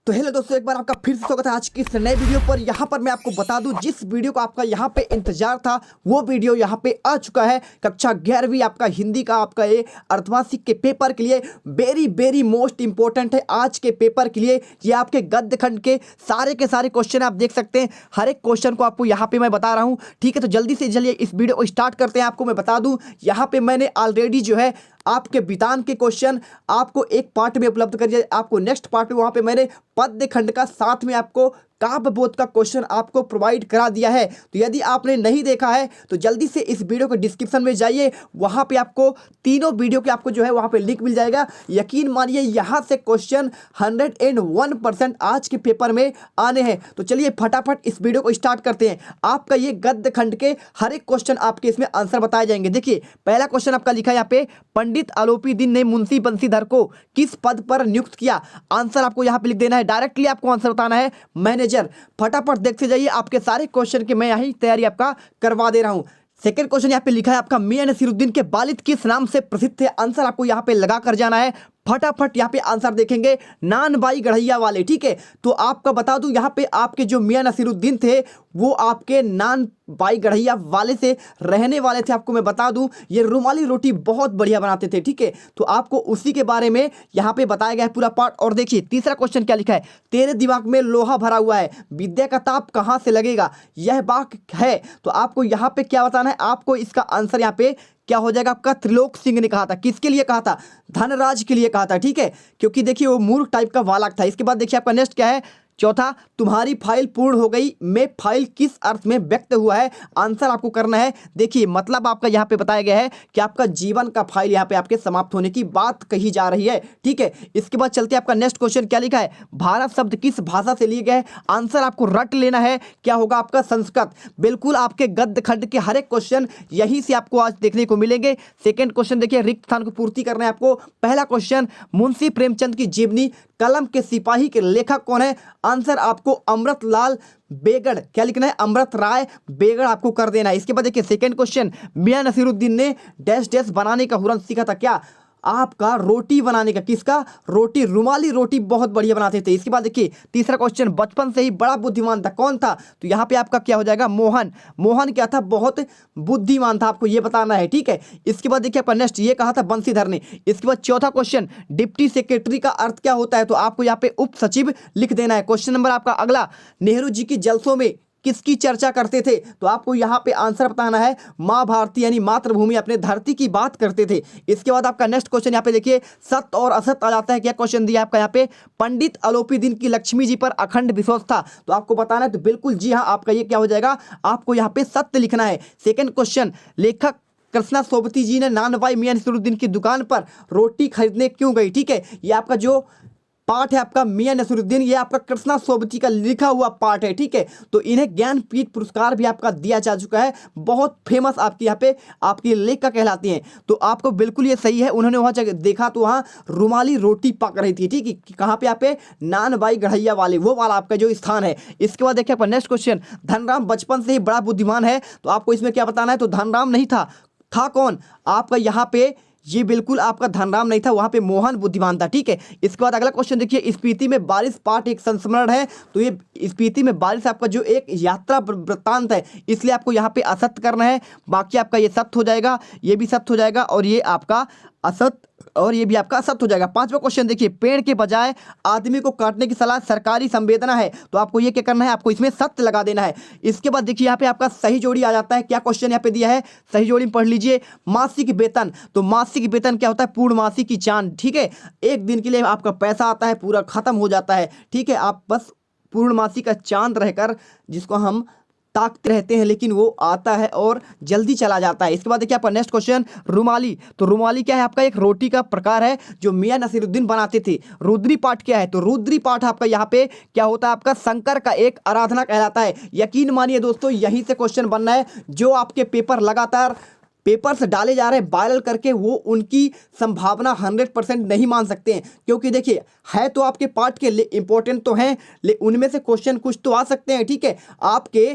तो हेलो दोस्तों, एक बार आपका फिर से स्वागत है आज की इस नए वीडियो पर। यहाँ पर मैं आपको बता दूं, जिस वीडियो को आपका यहाँ पे इंतजार था वो वीडियो यहाँ पे आ चुका है। कक्षा 11वीं आपका हिंदी का आपका ये अर्धवार्षिक के पेपर के लिए वेरी वेरी मोस्ट इंपॉर्टेंट है। आज के पेपर के लिए ये आपके गद्य खंड के सारे क्वेश्चन आप देख सकते हैं। हर एक क्वेश्चन को आपको यहाँ पे मैं बता रहा हूँ, ठीक है। तो जल्दी से चलिए इस वीडियो को स्टार्ट करते हैं। आपको मैं बता दूँ, यहाँ पे मैंने ऑलरेडी जो है आपके विधान के क्वेश्चन आपको एक पार्ट में उपलब्ध कर दिया। आपको नेक्स्ट पार्ट में वहां पे मैंने पद्य खंड का साथ में आपको काव्य बोध का क्वेश्चन आपको प्रोवाइड करा दिया है। तो यदि आपने नहीं देखा है तो जल्दी से इस वीडियो के डिस्क्रिप्शन में जाइए, वहां पे आपको तीनों वीडियो के आपको जो है वहां पे लिंक मिल जाएगा। यकीन मानिए यहां से क्वेश्चन 101% आज के पेपर में आने हैं। तो चलिए फटाफट इस वीडियो को स्टार्ट करते हैं। आपका ये गद्य खंड के हर एक क्वेश्चन आपके इसमें आंसर बताए जाएंगे। देखिए पहला क्वेश्चन आपका लिखा है यहाँ पे, पंडित आलोपीदीन ने मुंशी बंशीधर को किस पद पर नियुक्त किया? आंसर आपको यहाँ पे लिख देना है, डायरेक्टली आपको आंसर बताना है मैनेजर। फटाफट देखते जाइए, आपके सारे क्वेश्चन की मैं यही तैयारी आपका करवा दे रहा हूं। सेकंड क्वेश्चन यहाँ पे लिखा है आपका, मियां नसीरुद्दीन के वालिद किस नाम से प्रसिद्ध थे? आंसर आपको यहाँ पे लगा कर जाना है। फटाफट यहाँ पे आंसर देखेंगे, नानबाई गढ़ैया वाले, ठीक है। तो आपका बता दूं, यहाँ पे आपके जो मियां नसीरुद्दीन थे वो आपके नानबाई गढ़ैया वाले से रहने वाले थे। आपको मैं बता दूं, ये रुमाली रोटी बहुत बढ़िया बनाते थे, ठीक है। तो आपको उसी के बारे में यहाँ पे बताया गया है पूरा पार्ट। और देखिए तीसरा क्वेश्चन क्या लिखा है, तेरे दिमाग में लोहा भरा हुआ है, विद्या का ताप कहाँ से लगेगा? यह बात है। तो आपको यहाँ पे क्या बताना है, आपको इसका आंसर यहाँ पे क्या हो जाएगा आपका, त्रिलोक सिंह ने कहा था। किसके लिए कहा था? धनराज के लिए कहा था, ठीक है। क्योंकि देखिए वो मूर्ख टाइप का वालक था। इसके बाद देखिए आपका नेक्स्ट क्या है, चौथा, तुम्हारी फाइल पूर्ण हो गई में फाइल किस अर्थ में व्यक्त हुआ है? आंसर आपको करना है। देखिए मतलब आपका यहाँ पे बताया गया है कि आपका जीवन का फाइल यहाँ पे आपके समाप्त होने की बात कही जा रही है, ठीक है। इसके बाद चलते आपका नेक्स्ट क्वेश्चन क्या लिखा है, भारत शब्द किस भाषा से लिए गए? आंसर आपको रट लेना है, क्या होगा आपका, संस्कृत। बिल्कुल आपके गद्य खंड के हर एक क्वेश्चन यहीं से आपको आज देखने को मिलेंगे। सेकेंड क्वेश्चन देखिए, रिक्त स्थान को पूर्ति करना है आपको। पहला क्वेश्चन, मुंशी प्रेमचंद की जीवनी कलम के सिपाही के लेखक कौन है? आंसर आपको अमृतलाल बेगड़, क्या लिखना है, अमृत राय बेगड़ आपको कर देना है। इसके बाद देखिए सेकंड क्वेश्चन, मियां नसीरुद्दीन ने डैश डैश बनाने का हुनर सीखा था? क्या आपका, रोटी बनाने का। किसका? रोटी, रुमाली रोटी बहुत बढ़िया बनाते थे। इसके बाद देखिए तीसरा क्वेश्चन, बचपन से ही बड़ा बुद्धिमान था, कौन था? तो यहाँ पे आपका क्या हो जाएगा, मोहन। मोहन क्या था, बहुत बुद्धिमान था, आपको ये बताना है, ठीक है। इसके बाद देखिए आपका नेक्स्ट, ये कहा था बंशीधर ने। इसके बाद चौथा क्वेश्चन, डिप्टी सेक्रेटरी का अर्थ क्या होता है? तो आपको यहाँ पे उप सचिव लिख देना है। क्वेश्चन नंबर आपका अगला, नेहरू जी की जलसों में किसकी चर्चा करते थे? तो आपको यहाँ पे आंसर बताना है, माँ भारती यानी मातृभूमि, अपने धरती की बात करते थे। इसके बाद आपका नेक्स्ट क्वेश्चन यहाँ पे देखिए, सत्य और असत्य आ जाता है। क्या क्वेश्चन दिया आपका यहाँ पे, पंडित आलोपीदीन की लक्ष्मी जी पर अखंड विश्वास था? तो आपको बताना है, तो बिल्कुल जी हाँ, आपका ये क्या हो जाएगा, आपको यहाँ पे सत्य लिखना है। सेकेंड क्वेश्चन, लेखक कृष्णा सोबती जी ने नानबाई मियां नसीरुद्दीन की दुकान पर रोटी खरीदने क्यों गई? ठीक है, ये आपका जो पार्ट है आपका मियां नसीरुद्दीन, ये आपका कृष्णा सोबती का लिखा हुआ पार्ट है, ठीक है। तो इन्हें ज्ञानपीठ पुरस्कार भी आपका दिया जा चुका है, बहुत फेमस आपकी यहाँ पे आपकी लेखिका कहलाती हैं। तो आपको बिल्कुल ये सही है, उन्होंने वहाँ देखा तो वहाँ रुमाली रोटी पक रही थी, ठीक है। कहाँ पे? यहाँ पे नानबाई गढ़ैया वाले, वो वाला आपका जो स्थान है। इसके बाद देखिए आपका नेक्स्ट क्वेश्चन, धनराम बचपन से ही बड़ा बुद्धिमान है, तो आपको इसमें क्या बताना है? तो धनराम नहीं था कौन? आपका यहाँ पे ये बिल्कुल आपका धनराम नहीं था, वहां पे मोहन बुद्धिमान था, ठीक है। इसके बाद अगला क्वेश्चन देखिए, स्पीति में बारिश पाठ एक संस्मरण है, तो ये स्पीति में बारिश आपका जो एक यात्रा वृत्तांत है, इसलिए आपको यहाँ पे असत्य करना है। बाकी आपका ये सत्य हो जाएगा, ये भी सत्य हो जाएगा, और ये आपका असत्य, और ये भी आपका सत्य हो जाएगा। पांचवा क्वेश्चन देखिए, पेड़ के बजाय आदमी को काटने की सलाह सरकारी संवेदना है, तो आपको ये क्या करना है, आपको इसमें सत्य लगा देना है। इसके बाद देखिए यहाँ पे आपका सही जोड़ी आ जाता है। क्या क्वेश्चन यहाँ पे दिया है, सही जोड़ी में पढ़ लीजिए, मासिक वेतन। तो मासिक वेतन क्या होता है, पूर्णमासी की चांद, ठीक है। एक दिन के लिए आपका पैसा आता है, पूरा खत्म हो जाता है, ठीक है। आप बस पूर्णमासी का चांद रहकर, जिसको हम ताकते रहते हैं, लेकिन वो आता है और जल्दी चला जाता है। इसके बाद देखिए आपका नेक्स्ट क्वेश्चन, रुमाली। तो रुमाली क्या है, आपका एक रोटी का प्रकार है जो मियां नसीरुद्दीन बनाते थे। रुद्री पाठ क्या है? तो रुद्री पाठ आपका यहाँ पे क्या होता है, आपका शंकर का एक आराधना कहलाता है। यकीन मानिए दोस्तों, यहीं से क्वेश्चन बनना है। जो आपके पेपर लगातार पेपर से डाले जा रहे हैं वायरल करके, वो उनकी संभावना 100% नहीं मान सकते हैं, क्योंकि देखिए है तो आपके पार्ट के इंपॉर्टेंट तो हैं, उनमें से क्वेश्चन कुछ तो आ सकते हैं, ठीक है। आपके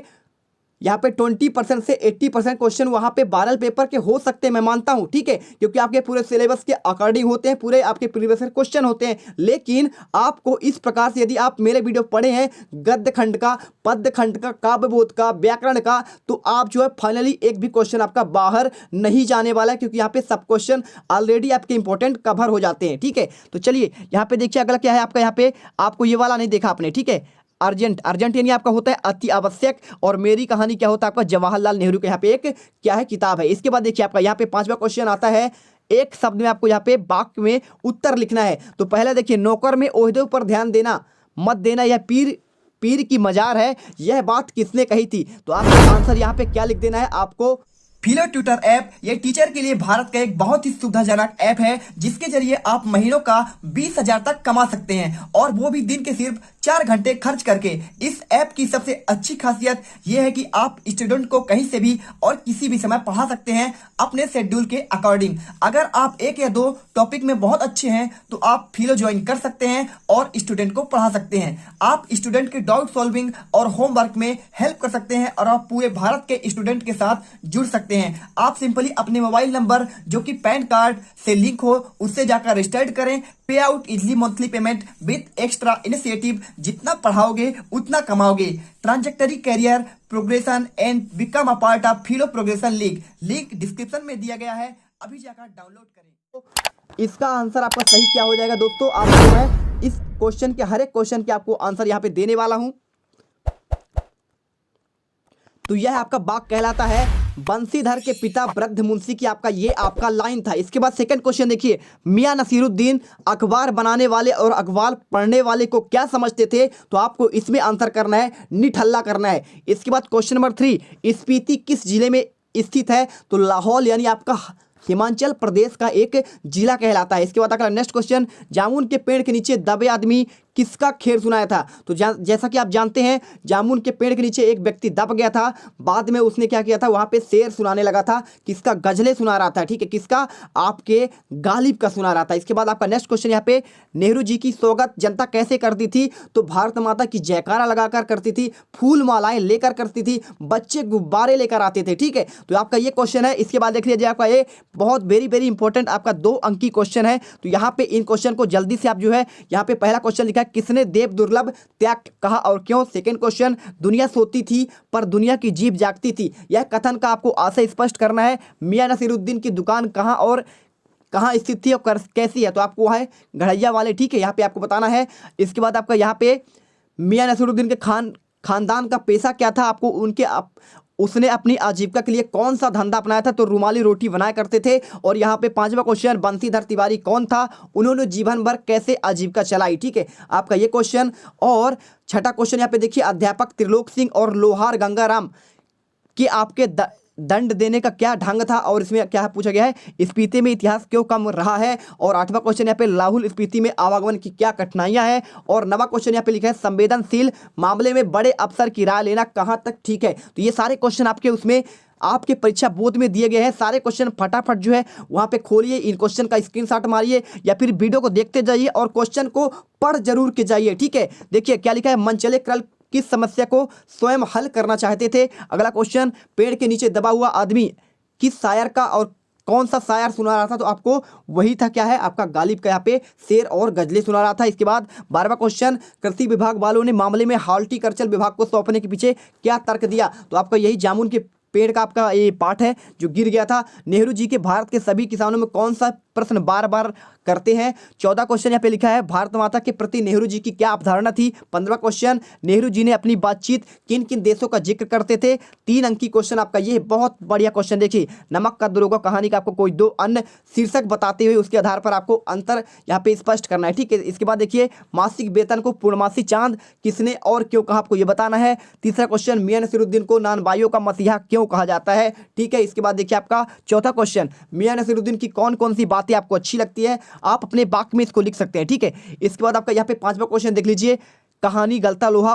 यहाँ पे 20% से 80% क्वेश्चन वहाँ पे 12 पेपर के हो सकते हैं, मैं मानता हूँ, ठीक है, क्योंकि आपके पूरे सिलेबस के अकॉर्डिंग होते हैं, पूरे आपके प्रीवियस क्वेश्चन होते हैं। लेकिन आपको इस प्रकार से यदि आप मेरे वीडियो पढ़े हैं गद्य खंड का, पद्य खंड का, काव्य बोध का, व्याकरण का, तो आप जो है फाइनली एक भी क्वेश्चन आपका बाहर नहीं जाने वाला है, क्योंकि यहाँ पे सब क्वेश्चन ऑलरेडी आपके इंपॉर्टेंट कवर हो जाते हैं, ठीक है। तो चलिए यहाँ पे देखिए अगला क्या है आपका, यहाँ पे आपको ये वाला नहीं देखा आपने, ठीक है। अर्जेंट यानी आपका होता है अति आवश्यक, और मेरी कहानी क्या होता है आपका जवाहरलाल नेहरू का यहाँ पे एक क्या है किताब है। इसके बाद देखिए आपका यहाँ पे 5वां क्वेश्चन आता है, एक शब्द में आपको यहाँ पे वाक्य में उत्तर लिखना है। तो पहले देखिए, नौकर में ओहदे पर ध्यान देना मत देना, यह पीर की मजार है, यह बात किसने कही थी। तो आपका आंसर यहाँ पे क्या लिख देना है आपको, फिलो ट्यूटर ऐप ये टीचर के लिए भारत का एक बहुत ही सुविधाजनक ऐप है, जिसके जरिए आप महीनों का 20,000 तक कमा सकते हैं, और वो भी दिन के सिर्फ 4 घंटे खर्च करके। इस ऐप की सबसे अच्छी खासियत यह है कि आप स्टूडेंट को कहीं से भी और किसी भी समय पढ़ा सकते हैं अपने शेड्यूल के अकॉर्डिंग। अगर आप 1 या 2 टॉपिक में बहुत अच्छे हैं तो आप फिलो ज्वाइन कर सकते हैं और स्टूडेंट को पढ़ा सकते हैं। आप स्टूडेंट के डाउट सॉल्विंग और होमवर्क में हेल्प कर सकते हैं, और आप पूरे भारत के स्टूडेंट के साथ जुड़ सकते हैं। आप सिंपली अपने मोबाइल नंबर जो कि पैन कार्ड से लिंक हो उससे जाकर रजिस्टर्ड करें। Pay out easily monthly payment with extra initiative, जितना पढ़ाओगे उतना कमाओगे। Trajectory career progression and become a part of Filo progression link description में दिया गया है, अभी जाकर डाउनलोड करें। इसका आंसर आपका सही क्या हो जाएगा दोस्तों, आपको मैं इस क्वेश्चन के हर एक क्वेश्चन के आपको आंसर यहाँ पे देने वाला हूं। तो यह आपका वाक्य कहलाता है, बंसीधर के पिता वृद्ध मुंशी की आपका ये आपका लाइन था। इसके बाद सेकंड क्वेश्चन देखिए, मियां नसीरुद्दीन अखबार बनाने वाले और अखबार पढ़ने वाले को क्या समझते थे। तो आपको इसमें आंसर करना है, निठल्ला करना है। इसके बाद क्वेश्चन नंबर 3, स्पीति किस जिले में स्थित है। तो लाहौल यानी आपका हिमाचल प्रदेश का एक जिला कहलाता है। इसके बाद अगला नेक्स्ट क्वेश्चन, जामुन के पेड़ के नीचे दबे आदमी किसका खेल सुनाया था। तो जैसा कि आप जानते हैं, जामुन के पेड़ के नीचे एक व्यक्ति दब गया था, बाद में उसने क्या किया था, वहां पे शेर सुनाने लगा था, किसका, गजलें सुना रहा था, ठीक है, किसका, आपके गालिब का सुना रहा था। इसके बाद आपका नेक्स्ट क्वेश्चन यहाँ पे, नेहरू जी की स्वागत जनता कैसे करती थी। तो भारत माता की जयकारा लगाकर करती थी, फूल मालाएं लेकर करती थी, बच्चे गुब्बारे लेकर आते थे, ठीक है। तो आपका ये क्वेश्चन है। इसके बाद देख लीजिए आपका ये बहुत वेरी इंपॉर्टेंट आपका 2 अंक की क्वेश्चन है। तो यहाँ पे इन क्वेश्चन को जल्दी से आप जो है, यहाँ पे पहला क्वेश्चन लिखा है, किसने देव दुर्लभ त्याग कहा और क्यों। सेकंड क्वेश्चन, दुनिया सोती थी पर दुनिया की जीभ जागती थी, यह कथन का आपको आशय स्पष्ट करना है। मियां नसीरुद्दीन की दुकान कहाँ और कहाँ स्थित थी और कैसी है। तो आपको है घड़ैया वाले, ठीक है, यहाँ पे आपको बताना है। इसके बाद आपका यहाँ पे मियां नसीरुद्दीन के खानदान का पेशा क्या था, आपको उसने अपनी आजीविका के लिए कौन सा धंधा अपनाया था। तो रुमाली रोटी बनाया करते थे। और यहाँ पे 5वां क्वेश्चन, बंसीधर तिवारी कौन था, उन्होंने जीवन भर कैसे आजीविका चलाई, ठीक है, आपका ये क्वेश्चन। और छठा क्वेश्चन यहाँ पे देखिए, अध्यापक त्रिलोक सिंह और लोहार गंगाराम कि आपके दंड देने का क्या ढंग था। और इसमें क्या पूछा गया है, स्पीति में इतिहास क्यों कम रहा है। और 8वां क्वेश्चन यहाँ पे, लाहौल स्पीति में आवागमन की क्या कठिनाइयां हैं। और 9वां क्वेश्चन यहाँ पे लिखा है, संवेदनशील मामले में बड़े अफसर की राय लेना कहाँ तक ठीक है। तो ये सारे क्वेश्चन आपके उसमें आपके परीक्षा बोर्ड में दिए गए हैं। सारे क्वेश्चन फटाफट जो है वहां पे खोलिए, इन क्वेश्चन का स्क्रीनशॉट मारिए या फिर वीडियो को देखते जाइए और क्वेश्चन को पढ़ जरूर के जाइए, ठीक है। देखिए क्या लिखा है, मनचले क्रल किस समस्या को स्वयं हल करना चाहते थे। अगला क्वेश्चन, पेड़ के नीचे दबा हुआ आदमी किस शायर का और कौन सा शायर सुना रहा था। तो आपको वही था, क्या है, आपका गालिब का यहाँ पे शेर और गजलें सुना रहा था। इसके बाद 12वां क्वेश्चन, कृषि विभाग वालों ने मामले में हॉर्टिकल्चर विभाग को सौंपने के पीछे क्या तर्क दिया। तो आपका यही जामुन के पेड़ का आपका ये पार्ट है जो गिर गया था। नेहरू जी के भारत के सभी किसानों में कौन सा प्रश्न बार बार करते हैं। 14 क्वेश्चन यहाँ पे लिखा है, भारत माता के प्रति नेहरू जी की क्या अवधारणा थी। 15वां क्वेश्चन, नेहरू जी ने अपनी बातचीत किन किन देशों का जिक्र करते थे। 3 अंक की क्वेश्चन आपका, ये बहुत बढ़िया क्वेश्चन देखिए, नमक का दरोगा कहानी का आपको कोई 2 अन्य शीर्षक बताते हुए उसके आधार पर आपको अंतर यहाँ पे स्पष्ट करना है, ठीक है। इसके बाद देखिए, मासिक वेतन को पूर्णमासी चांद किसने और क्यों कहा, आपको ये बताना है। तीसरा क्वेश्चन, मियां नसीरुद्दीन को नानबाइयों का मसीहा क्यों कहा जाता है, ठीक है। इसके बाद देखिए आपका चौथा क्वेश्चन, मियां नसीरुद्दीन की कौन कौन सी बातें आपको अच्छी लगती है, आप अपने वाक्य में इसको लिख सकते हैं, ठीक है। इसके बाद आपका यहाँ पे 5वां क्वेश्चन देख लीजिए, कहानी गलता लोहा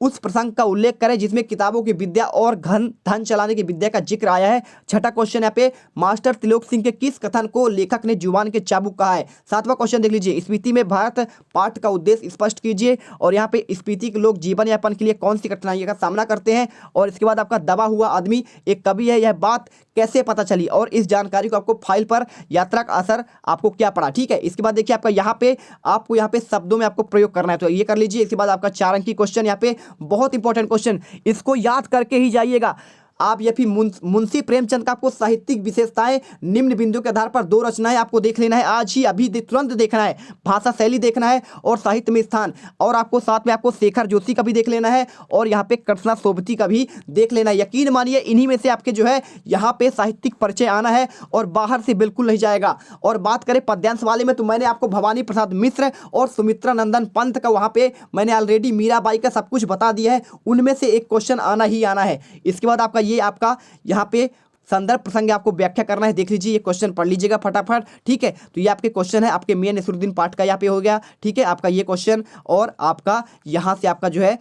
उस प्रसंग का उल्लेख करें जिसमें किताबों की विद्या और धन चलाने की विद्या का जिक्र आया है। छठा क्वेश्चन यहाँ पे मास्टर त्रिलोक सिंह के किस कथन को लेखक ने जुबान के चाबुक कहा है। सातवां क्वेश्चन देख लीजिए, स्पीति में भारत पाठ का उद्देश्य स्पष्ट कीजिए। और यहाँ पे स्पीति के लोग जीवन यापन के लिए कौन सी कठिनाइयों का सामना करते हैं। और इसके बाद आपका दबा हुआ आदमी एक कवि है, यह बात कैसे पता चली। और इस जानकारी को आपको फाइल पर यात्रा का असर आपको क्या पड़ा। ठीक है, इसके बाद देखिए आपका यहाँ पे आपको यहाँ पे शब्दों में आपको प्रयोग करना है, तो ये कर लीजिए। इसके बाद आपका 4 अंक की क्वेश्चन, यहाँ पे बहुत इंपॉर्टेंट क्वेश्चन, इसको याद करके ही जाइएगा आप। ये फिर मुंशी प्रेमचंद का आपको साहित्यिक विशेषताएं निम्न बिंदुओं के आधार पर 2 रचनाएं आपको देख लेना है, आज ही अभी तुरंत देखना है। भाषा शैली देखना है और साहित्य में स्थान, और आपको साथ में आपको शेखर जोशी का भी देख लेना है और यहाँ पे कृष्णा सोबती का भी देख लेना है। यकीन मानिए इन्हीं में से आपके जो है यहाँ पे साहित्यिक परिचय आना है और बाहर से बिल्कुल नहीं जाएगा। और बात करें पद्यांश वाले में, तो मैंने आपको भवानी प्रसाद मिश्र और सुमित्रा नंदन पंत का वहाँ पे मैंने ऑलरेडी मीराबाई का सब कुछ बता दिया है, उनमें से एक क्वेश्चन आना ही आना है। इसके बाद आपका ये आपका यहाँ पे संदर्भ प्रसंग आपको व्याख्या करना है, देख लीजिए, ये क्वेश्चन पढ़ लीजिएगा फटाफट। ठीक है, तो ये आपके क्वेश्चन है आपके मियां नसीरुद्दीन पाठ का यहाँ पे हो गया। ठीक है, आपका ये क्वेश्चन और आपका यहाँ से आपका जो है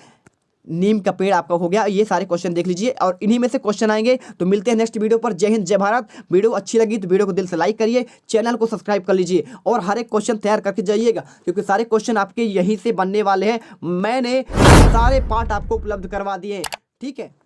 नीम का पेड़ आपका हो गया। ये सारे क्वेश्चन देख लीजिए और इन्हीं में से क्वेश्चन आएंगे। तो मिलते हैं नेक्स्ट वीडियो पर। जय हिंद, जय भारत। वीडियो अच्छी लगी तो वीडियो को दिल से लाइक करिए, चैनल को सब्सक्राइब कर लीजिए और हर एक क्वेश्चन तैयार करके जाइएगा, क्योंकि सारे क्वेश्चन आपके यहीं से बनने वाले हैं। मैंने सारे पार्ट आपको उपलब्ध करवा दिए। ठीक है।